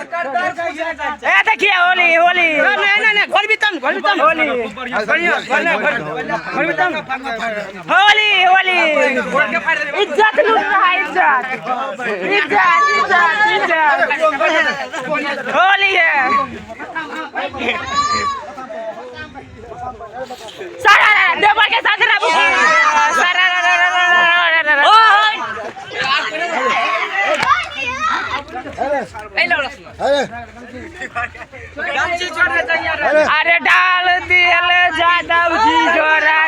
ए देखिए होली होली नहीं घर भी तम होली होली होली इज्जत लूट रहा है इज्जत इज्जत इज्जत इज्जत होली है सारा देवर के साथ रहा सारा अरे डाल दिए जादव जी जोरा